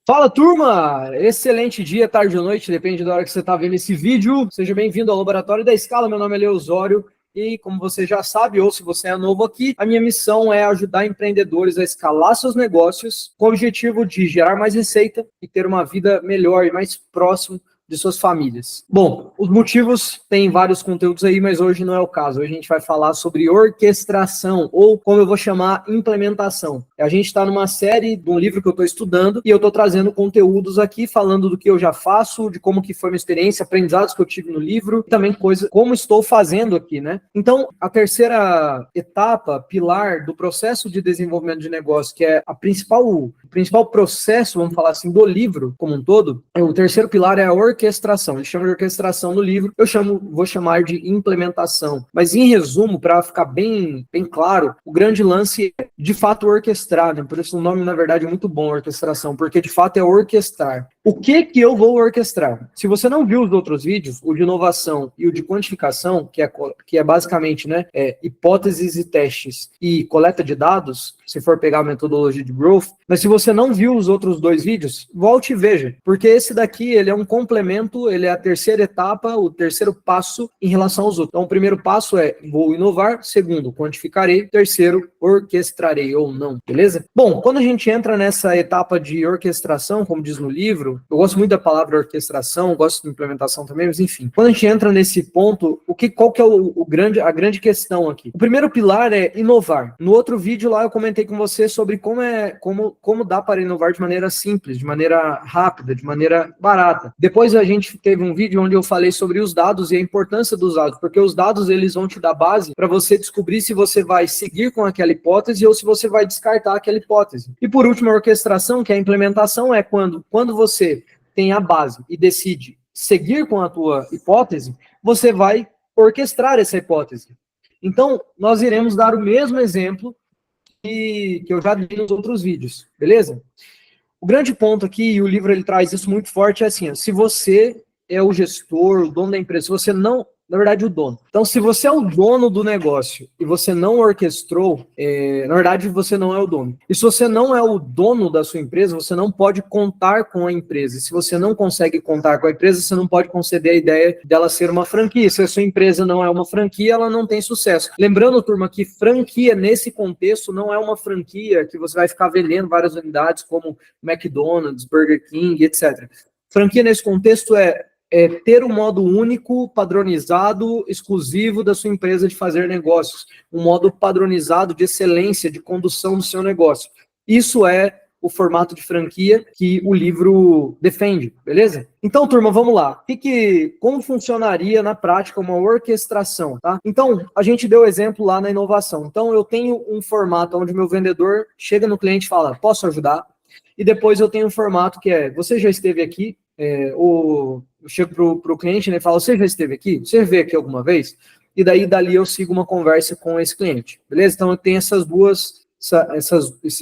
Fala, turma! Excelente dia, tarde ou noite, depende da hora que você está vendo esse vídeo. Seja bem-vindo ao Laboratório da Escala. Meu nome é Leosório e, como você já sabe, ou se você é novo aqui, a minha missão é ajudar empreendedores a escalar seus negócios com o objetivo de gerar mais receita e ter uma vida melhor e mais próximo de suas famílias. Bom, os motivos tem vários conteúdos aí, mas hoje não é o caso. Hoje a gente vai falar sobre orquestração, ou como eu vou chamar, implementação. A gente está numa série de um livro que eu estou estudando e eu estou trazendo conteúdos aqui, falando do que eu já faço, de como que foi minha experiência, aprendizados que eu tive no livro, e também como estou fazendo aqui, né? Então, a terceira etapa, pilar do processo de desenvolvimento de negócio, que é o principal processo, vamos falar assim, do livro como um todo, o terceiro pilar é a orquestração. Ele chama de orquestração no livro, vou chamar de implementação. Mas em resumo, para ficar bem claro, o grande lance é de fato orquestrar, né? Por isso o nome na verdade é muito bom, orquestração, porque de fato é orquestrar. O que eu vou orquestrar? Se você não viu os outros vídeos, o de inovação e o de quantificação, que é basicamente, né, hipóteses e testes e coleta de dados, se for pegar a metodologia de growth, mas se você não viu os outros dois vídeos, volte e veja, porque esse daqui, ele é um complemento, ele é a terceira etapa, o terceiro passo em relação aos outros. Então, o primeiro passo é, vou inovar, segundo, quantificarei, terceiro, orquestrarei ou não, beleza? Bom, quando a gente entra nessa etapa de orquestração, como diz no livro, eu gosto muito da palavra orquestração, gosto de implementação também, mas enfim, quando a gente entra nesse ponto, qual que é a grande questão aqui? O primeiro pilar é inovar. No outro vídeo lá eu comentei com você sobre como dá para inovar de maneira simples, de maneira rápida, de maneira barata. Depois a gente teve um vídeo onde eu falei sobre os dados e a importância dos dados, porque os dados eles vão te dar base para você descobrir se você vai seguir com aquela hipótese ou se você vai descartar aquela hipótese. E por último, a orquestração, que é a implementação, é quando você tem a base e decide seguir com a tua hipótese, você vai orquestrar essa hipótese. Então, nós iremos dar o mesmo exemplo que eu já dei nos outros vídeos, beleza? O grande ponto aqui, e o livro ele traz isso muito forte, é assim, ó, se você é o gestor, o dono da empresa, se você não, na verdade, o dono. Então, se você é o dono do negócio e você não orquestrou, na verdade, você não é o dono. E se você não é o dono da sua empresa, você não pode contar com a empresa. E se você não consegue contar com a empresa, você não pode conceder a ideia dela ser uma franquia. Se a sua empresa não é uma franquia, ela não tem sucesso. Lembrando, turma, que franquia, nesse contexto, não é uma franquia que você vai ficar vendendo várias unidades, como McDonald's, Burger King, etc. Franquia, nesse contexto, é ter um modo único, padronizado, exclusivo da sua empresa de fazer negócios. Um modo padronizado de excelência, de condução do seu negócio. Isso é o formato de franquia que o livro defende, beleza? Então, turma, vamos lá. Como funcionaria na prática uma orquestração, tá? Então, a gente deu exemplo lá na inovação. Então, eu tenho um formato onde meu vendedor chega no cliente e fala, posso ajudar? E depois eu tenho um formato que é, você já esteve aqui? Eu chego para o cliente, né, e falo, você já esteve aqui? Você veio aqui alguma vez? E dali eu sigo uma conversa com esse cliente, beleza? Então eu tenho esses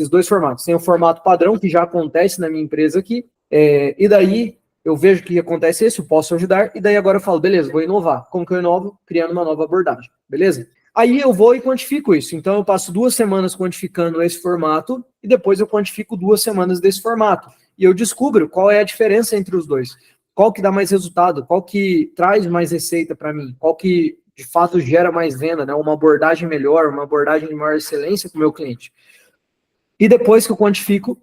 dois formatos. Tem o formato padrão, que já acontece na minha empresa aqui, e daí eu vejo que acontece isso, eu posso ajudar, e daí agora eu falo, beleza, vou inovar. Como que eu inovo? Criando uma nova abordagem, beleza? Aí eu vou e quantifico isso. Então eu passo 2 semanas quantificando esse formato, e depois eu quantifico 2 semanas desse formato. E eu descubro qual é a diferença entre os dois. Qual que dá mais resultado, qual que traz mais receita para mim, qual que de fato gera mais venda, né? Uma abordagem melhor, uma abordagem de maior excelência para o meu cliente. E depois que eu quantifico,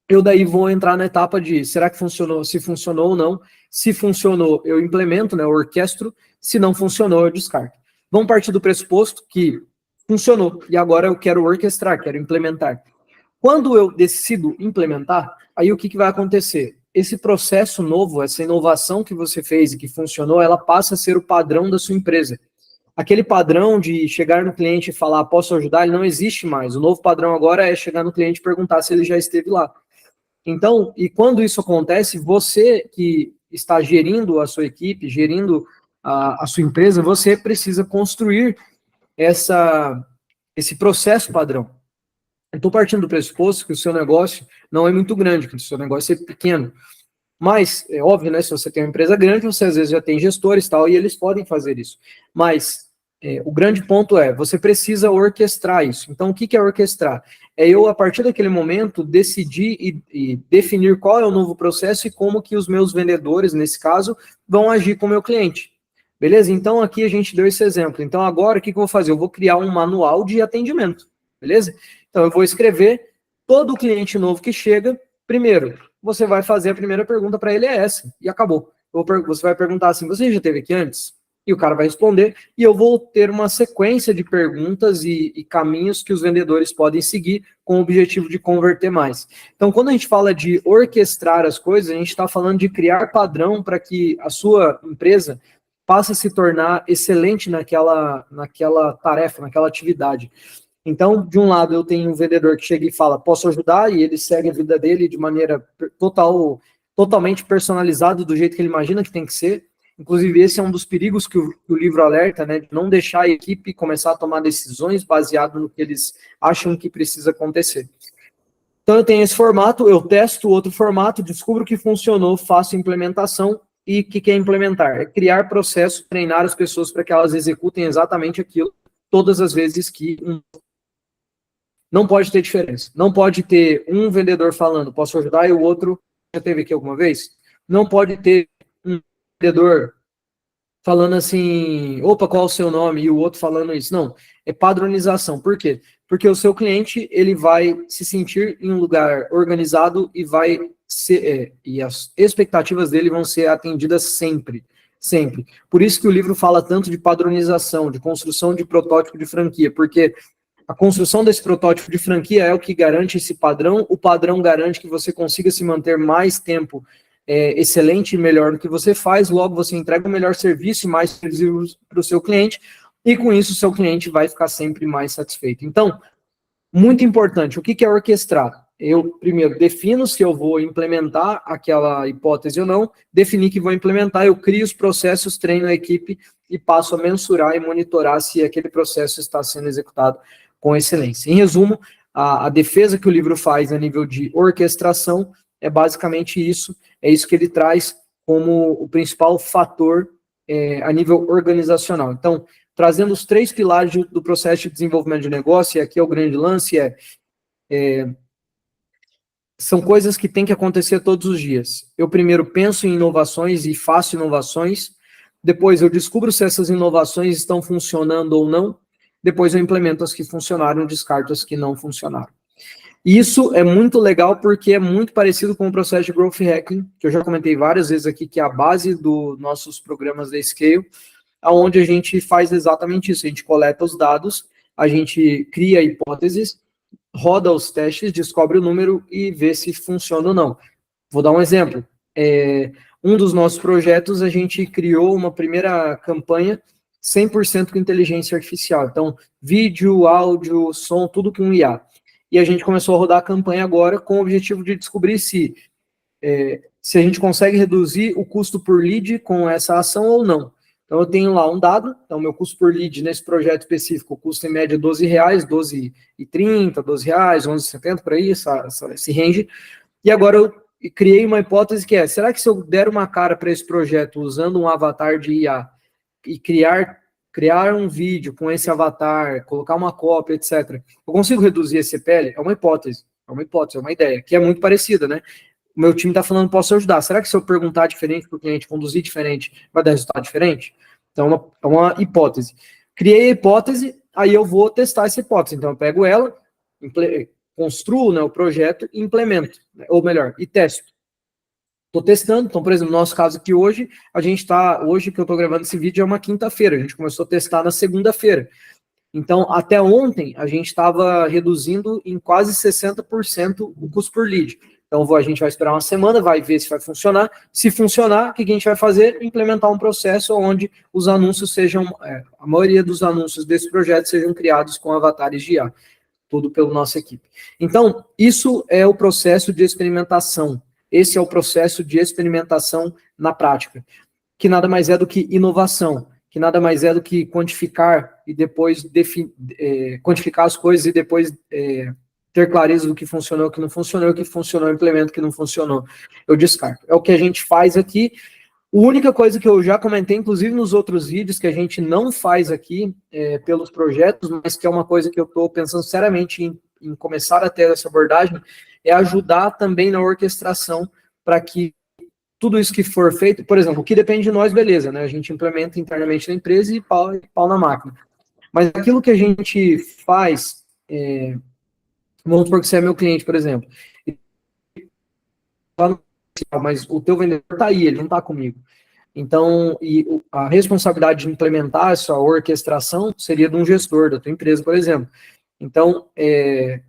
eu daí vou entrar na etapa de será que funcionou, se funcionou ou não. Se funcionou, eu implemento, né? Eu orquestro. Se não funcionou, eu descarto. Vamos partir do pressuposto que funcionou e agora eu quero orquestrar, quero implementar. Quando eu decido implementar, aí o que vai acontecer? Esse processo novo, essa inovação que você fez e que funcionou, ela passa a ser o padrão da sua empresa. Aquele padrão de chegar no cliente e falar, posso ajudar, ele não existe mais. O novo padrão agora é chegar no cliente e perguntar se ele já esteve lá. Então, e quando isso acontece, você que está gerindo a sua equipe, gerindo a sua empresa, você precisa construir esse processo padrão. Eu estou partindo do pressuposto que o seu negócio não é muito grande, que o seu negócio é pequeno. Mas, é óbvio, né? Se você tem uma empresa grande, você às vezes já tem gestores e tal, e eles podem fazer isso. Mas o grande ponto é, você precisa orquestrar isso. Então, o que é orquestrar? é eu, a partir daquele momento, decidir e definir qual é o novo processo e como que os meus vendedores, nesse caso, vão agir com o meu cliente. Beleza? Então, aqui a gente deu esse exemplo. Então, agora, o que eu vou fazer? Eu vou criar um manual de atendimento. Beleza? Então, eu vou escrever todo cliente novo que chega. Primeiro, você vai fazer a primeira pergunta para ele, é essa, e acabou. Você vai perguntar assim, você já esteve aqui antes? E o cara vai responder, e eu vou ter uma sequência de perguntas e caminhos que os vendedores podem seguir com o objetivo de converter mais. Então, quando a gente fala de orquestrar as coisas, a gente está falando de criar padrão para que a sua empresa passe a se tornar excelente naquela tarefa, naquela atividade. Então, de um lado, eu tenho um vendedor que chega e fala, posso ajudar, e ele segue a vida dele de maneira totalmente personalizada, do jeito que ele imagina que tem que ser. Inclusive, esse é um dos perigos que o livro alerta, né, de não deixar a equipe começar a tomar decisões baseado no que eles acham que precisa acontecer. Então, eu tenho esse formato, eu testo outro formato, descubro que funcionou, faço implementação. E o que é implementar? É criar processo, treinar as pessoas para que elas executem exatamente aquilo todas as vezes que não pode ter diferença. Não pode ter um vendedor falando, posso ajudar, e o outro, já teve aqui alguma vez? Não pode ter um vendedor falando assim, opa, qual é o seu nome? E o outro falando isso. Não, é padronização. Por quê? Porque o seu cliente, ele vai se sentir em um lugar organizado e vai ser, e as expectativas dele vão ser atendidas sempre. Sempre. Por isso que o livro fala tanto de padronização, de construção de protótipo de franquia, porque a construção desse protótipo de franquia é o que garante esse padrão, o padrão garante que você consiga se manter mais tempo excelente e melhor do que você faz, logo você entrega o melhor serviço e mais serviços para o seu cliente, e com isso o seu cliente vai ficar sempre mais satisfeito. Então, muito importante, o que é orquestrar? Eu, primeiro, defino se eu vou implementar aquela hipótese ou não, definir que vou implementar, eu crio os processos, treino a equipe e passo a mensurar e monitorar se aquele processo está sendo executado com excelência. Em resumo, a defesa que o livro faz a nível de orquestração é basicamente isso, é isso que ele traz como o principal fator a nível organizacional. Então, trazendo os 3 pilares do processo de desenvolvimento de negócio, e aqui é o grande lance, são coisas que têm que acontecer todos os dias. Eu primeiro penso em inovações e faço inovações, depois eu descubro se essas inovações estão funcionando ou não, depois eu implemento as que funcionaram e descarto as que não funcionaram. Isso é muito legal porque é muito parecido com o processo de Growth Hacking, que eu já comentei várias vezes aqui, que é a base dos nossos programas da Scale, onde a gente faz exatamente isso, a gente coleta os dados, a gente cria hipóteses, roda os testes, descobre o número e vê se funciona ou não. Vou dar um exemplo. Um dos nossos projetos, a gente criou uma primeira campanha 100% com inteligência artificial. Então, vídeo, áudio, som, tudo com IA. E a gente começou a rodar a campanha agora com o objetivo de descobrir se a gente consegue reduzir o custo por lead com essa ação ou não. Então, eu tenho lá um dado, então, meu custo por lead nesse projeto específico, custa em média R$12, R$12,30, R$12, R$11,70, por aí, esse range. E agora eu criei uma hipótese que será que se eu der uma cara para esse projeto usando um avatar de IA e criar um vídeo com esse avatar, colocar uma cópia, etc., eu consigo reduzir esse CPL? É uma hipótese, é uma ideia, que é muito parecida, né? O meu time está falando, posso ajudar. Será que se eu perguntar diferente para o cliente, conduzir diferente, vai dar resultado diferente? Então, é uma hipótese. Criei a hipótese, aí eu vou testar essa hipótese. Então, eu pego ela, construo, né, o projeto e implemento, né, ou melhor, e testo. Estou testando, então, por exemplo, no nosso caso aqui hoje, hoje que eu estou gravando esse vídeo é uma quinta-feira, a gente começou a testar na segunda-feira. Então, até ontem, a gente estava reduzindo em quase 60% o custo por lead. Então, a gente vai esperar uma semana, vai ver se vai funcionar. Se funcionar, o que a gente vai fazer? Implementar um processo onde os anúncios sejam, a maioria dos anúncios desse projeto sejam criados com avatares de IA, tudo pela nossa equipe. Então, isso é o processo de experimentação. Esse é o processo de experimentação na prática, que nada mais é do que inovação, que nada mais é do que quantificar e depois quantificar as coisas e depois ter clareza do que funcionou, o que não funcionou, o que funcionou, eu implemento, o que não funcionou, eu descarto. É o que a gente faz aqui. A única coisa que eu já comentei, inclusive nos outros vídeos, que a gente não faz aqui pelos projetos, mas que é uma coisa que eu estou pensando seriamente em em começar a ter essa abordagem é ajudar também na orquestração para que tudo isso que for feito, por exemplo, o que depende de nós, beleza, né? A gente implementa internamente na empresa e pau na máquina. Mas aquilo que a gente faz, vamos supor que você é meu cliente, por exemplo, mas o teu vendedor está aí, ele não está comigo. Então, a responsabilidade de implementar essa orquestração seria de um gestor da tua empresa, por exemplo. Então,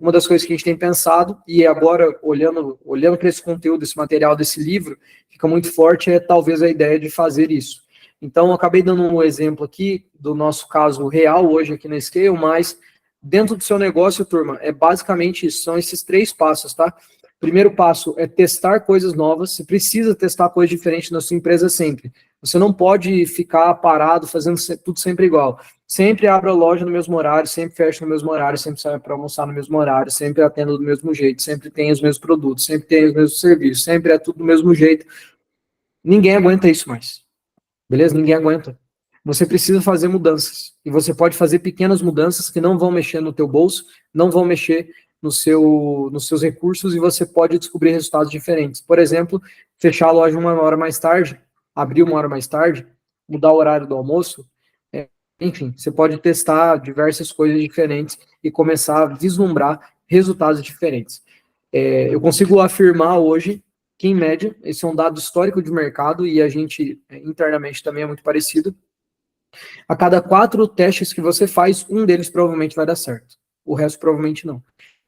uma das coisas que a gente tem pensado, e agora, olhando para esse conteúdo, esse material desse livro, fica muito forte, talvez a ideia de fazer isso. Então, eu acabei dando um exemplo aqui do nosso caso real hoje aqui na Scale, mas dentro do seu negócio, turma, é basicamente isso, são esses 3 passos, tá? Primeiro passo é testar coisas novas, você precisa testar coisas diferentes na sua empresa sempre. Você não pode ficar parado fazendo tudo sempre igual. Sempre abre a loja no mesmo horário, sempre fecha no mesmo horário, sempre sai para almoçar no mesmo horário, sempre atenda do mesmo jeito, sempre tem os mesmos produtos, sempre tem os mesmos serviços, sempre é tudo do mesmo jeito. Ninguém aguenta isso mais. Beleza? Ninguém aguenta. Você precisa fazer mudanças. E você pode fazer pequenas mudanças que não vão mexer no teu bolso, não vão mexer nos seus recursos, e você pode descobrir resultados diferentes. Por exemplo, fechar a loja 1 hora mais tarde, abrir 1 hora mais tarde, mudar o horário do almoço, enfim, você pode testar diversas coisas diferentes e começar a vislumbrar resultados diferentes. Eu consigo afirmar hoje que, em média, esse é um dado histórico de mercado e a gente internamente também é muito parecido, a cada 4 testes que você faz, um deles provavelmente vai dar certo. O resto provavelmente não.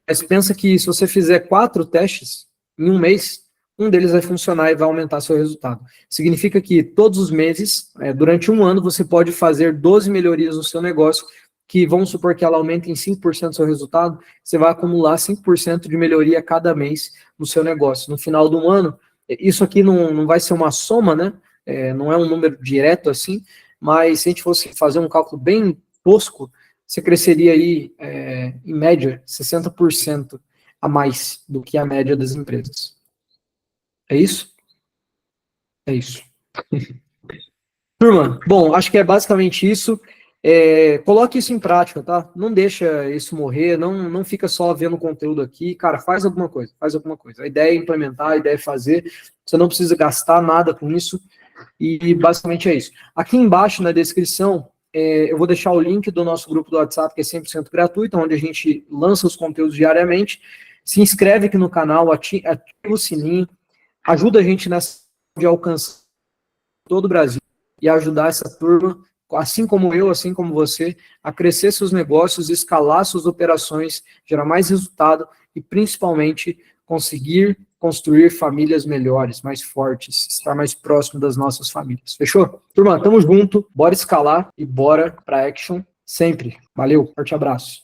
Mas pensa que se você fizer 4 testes em um mês, um deles vai funcionar e vai aumentar seu resultado. Significa que todos os meses, durante um ano, você pode fazer 12 melhorias no seu negócio, que vamos supor que ela aumente em 5% do seu resultado, você vai acumular 5% de melhoria cada mês no seu negócio. No final do ano, isso aqui não vai ser uma soma, né? Não é um número direto assim, mas se a gente fosse fazer um cálculo bem tosco, você cresceria aí, em média, 60% a mais do que a média das empresas. É isso? É isso. Turma, bom, acho que é basicamente isso. Coloque isso em prática, tá? Não deixa isso morrer, não fica só vendo conteúdo aqui. Cara, faz alguma coisa, faz alguma coisa. A ideia é implementar, a ideia é fazer. Você não precisa gastar nada com isso. E basicamente é isso. Aqui embaixo na descrição, eu vou deixar o link do nosso grupo do WhatsApp, que é 100% gratuito, onde a gente lança os conteúdos diariamente. Se inscreve aqui no canal, ativa o sininho, ajuda a gente nessa de alcançar todo o Brasil e ajudar essa turma, assim como eu, assim como você, a crescer seus negócios, escalar suas operações, gerar mais resultado e principalmente conseguir construir famílias melhores, mais fortes, estar mais próximo das nossas famílias. Fechou? Turma, tamo junto, bora escalar e bora pra action sempre. Valeu, forte abraço.